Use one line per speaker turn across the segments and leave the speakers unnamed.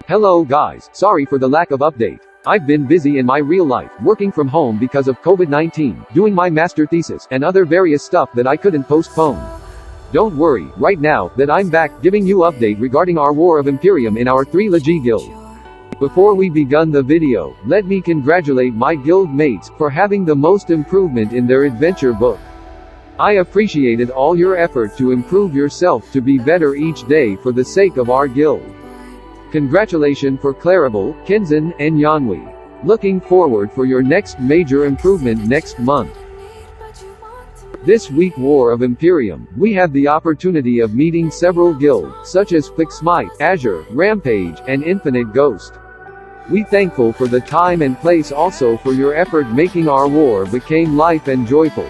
Hello guys, sorry for the lack of update. I've been busy in my real life, working from home because of COVID-19, doing my master thesis, and other various stuff that I couldn't postpone. Don't worry, right now, that I'm back, giving you update regarding our War of Imperium in our 3 Legi guild. Before we begun the video, let me congratulate my guild mates, for having the most improvement in their adventure book. I appreciated all your effort to improve yourself to be better each day for the sake of our guild. Congratulations for Clarabelle, Kinzen, and Yanwi. Looking forward for your next major improvement next month. This week War of Imperium, we have the opportunity of meeting several guilds, such as Phyxmth, Azure, Rampage, and Infinite Ghost. We thankful for the time and place, also for your effort making our war became life and joyful.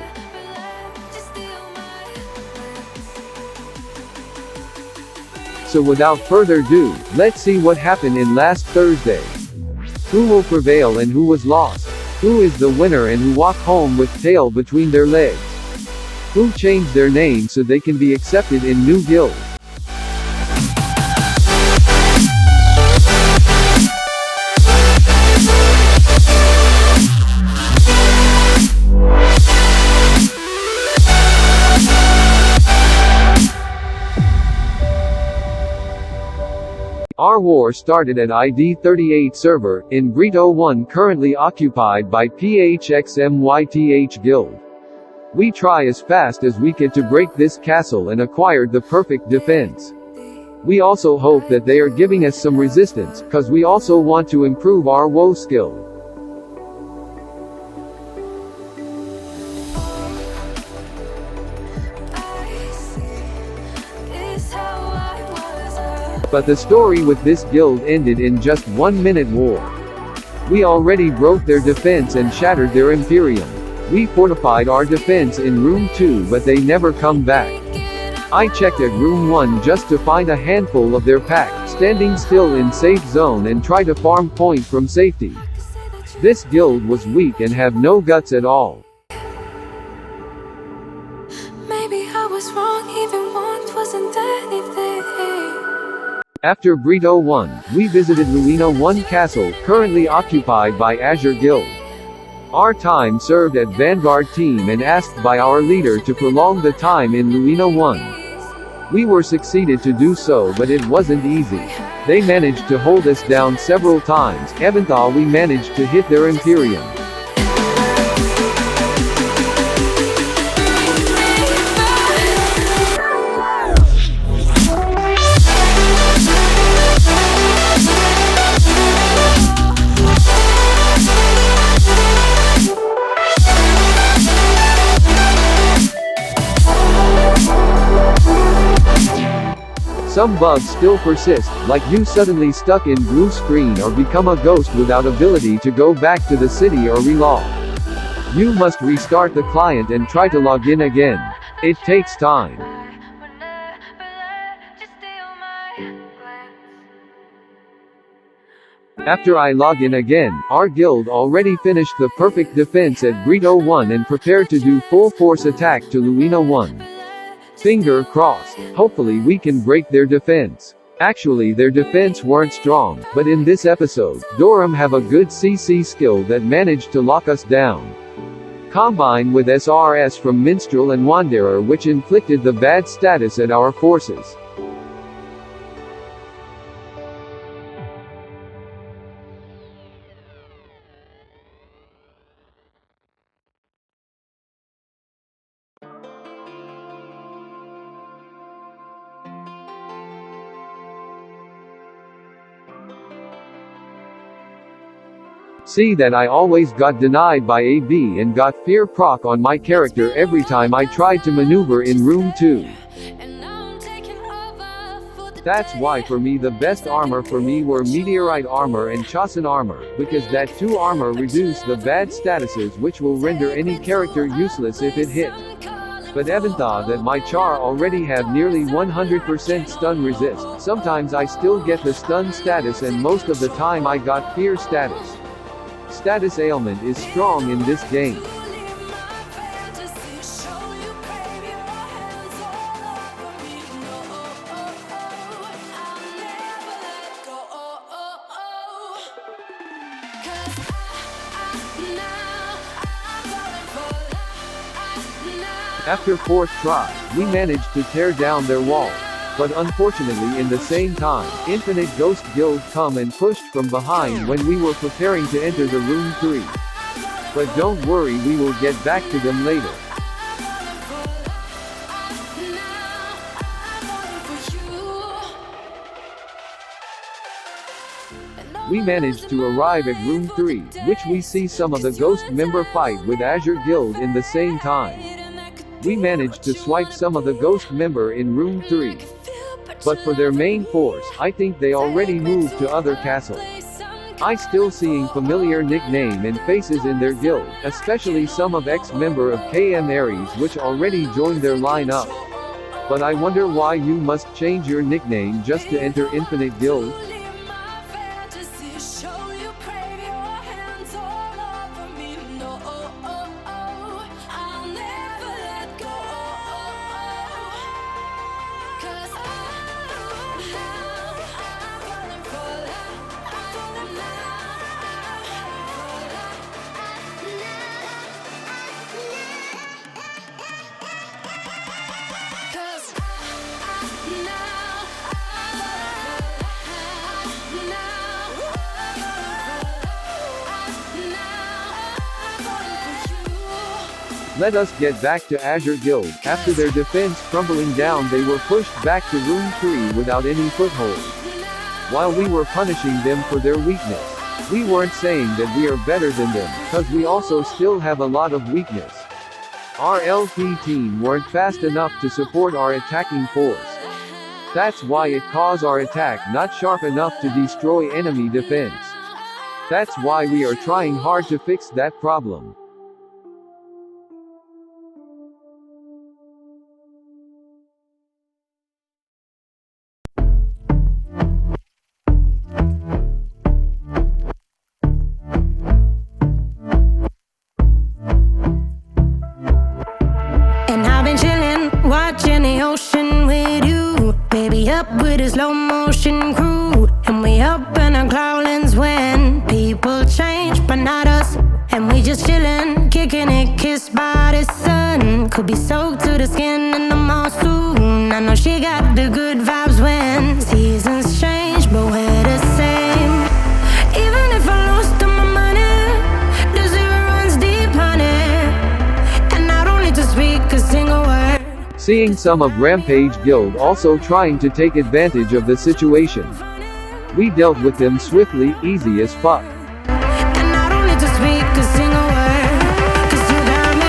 So without further ado, let's see what happened in last Thursday. Who will prevail and who was lost? Who is the winner and who walk home with tail between their legs? Who changed their name so they can be accepted in new guilds? Our war started at ID 38 server, in Greedo 1, currently occupied by PHXMYTH guild. We try as fast as we can to break this castle and acquired the perfect defense. We also hope that they are giving us some resistance, cause we also want to improve our WOE skill. But the story with this guild ended in just 1 minute war. We already broke their defense and shattered their Imperium. We fortified our defense in room 2 but they never come back. I checked at room 1 just to find a handful of their pack, standing still in safe zone and try to farm point from safety. This guild was weak and have no guts at all.
Maybe I was wrong, even want wasn't anything.
After Greedo 1, we visited Luina 1 castle, currently occupied by Azure guild. Our time served at Vanguard team and asked by our leader to prolong the time in Luina 1. We were succeeded to do so, but it wasn't easy. They managed to hold us down several times, even though we managed to hit their Imperium. Some bugs still persist, like you suddenly stuck in blue screen or become a ghost without ability to go back to the city or relog. You must restart the client and try to log in again. It takes time. After I log in again, our guild already finished the perfect defense at Greedo 1 and prepared to do full force attack to Luina 1. Finger crossed, hopefully we can break their defense. Actually their defense weren't strong, but in this episode, Doram have a good CC skill that managed to lock us down. Combined with SRS from Minstrel and Wanderer which inflicted the bad status at our forces. See that I always got denied by AB and got fear proc on my character every time I tried to maneuver in room 2. That's why for me the best armor for me were meteorite armor and Chosin armor, because that 2 armor reduce the bad statuses which will render any character useless if it hit. But even though that my char already have nearly 100% stun resist, sometimes I still get the stun status and most of the time I got fear status. Status ailment is strong in this game. After fourth try, we managed to tear down their wall. But unfortunately in the same time, Infinite Ghost Guild come and pushed from behind when we were preparing to enter the room 3. But don't worry, we will get back to them later. We managed to arrive at room 3, which we see some of the ghost member fight with Azure Guild in the same time. We managed to swipe some of the ghost member in room 3. But for their main force, I think they already moved to other castle. I still seeing familiar nickname and faces in their guild, especially some of ex-member of KM Aries which already joined their lineup. But I wonder why you must change your nickname just to enter Infinite Guild? Let us get back to Azure Guild. After their defense crumbling down, they were pushed back to room 3 without any foothold. While we were punishing them for their weakness, we weren't saying that we are better than them, cause we also still have a lot of weakness. Our LP team weren't fast enough to support our attacking force. That's why it caused our attack not sharp enough to destroy enemy defense. That's why we are trying hard to fix that problem.
Watching the ocean with you, baby, up with a slow motion crew. And we up in our cloudlands when people change, but not us. And we just chillin', kicking it, kissed by the sun. Could be soaked to the skin in the mall soon. I know she got the good vibes when seasons change, but we're the same. Even if I lost all my money, the zero runs deep, honey. And I don't need to speak a single word.
Seeing some of Rampage Guild also trying to take advantage of the situation. We dealt with them swiftly, easy as fuck.
And I don't need to speak a single word, 'cause you got me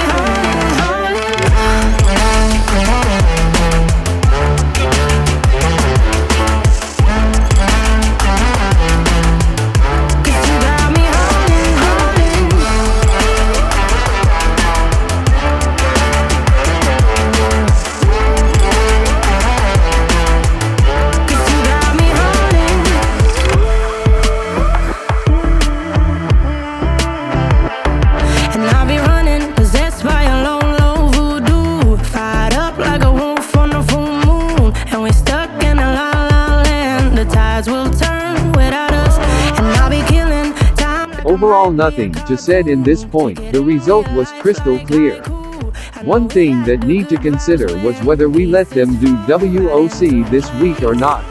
Overall nothing to said in this point, the result was crystal clear. One thing that need to consider was whether we let them do WOC this week or not.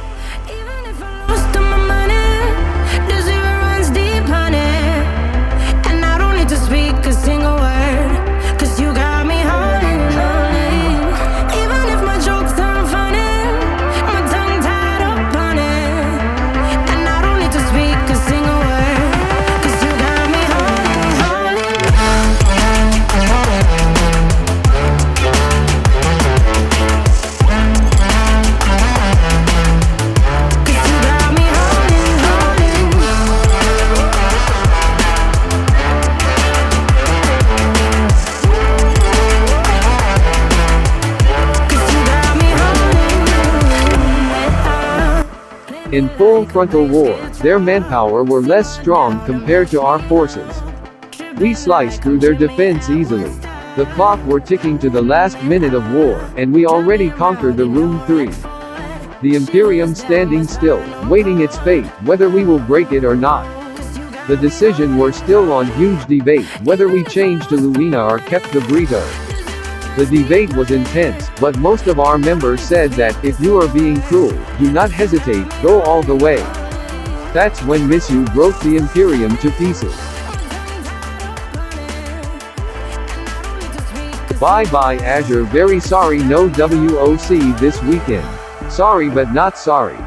In full frontal war, their manpower were less strong compared to our forces. We sliced through their defense easily. The clock were ticking to the last minute of war, and we already conquered the room 3. The Imperium standing still, waiting its fate, whether we will break it or not. The decision were still on huge debate, whether we changed to Luina or kept the burrito. The debate was intense, but most of our members said that, if you are being cruel, do not hesitate, go all the way. That's when Miss You broke the Imperium to pieces. Bye bye Azure, very sorry, no WOC this weekend. Sorry but not sorry.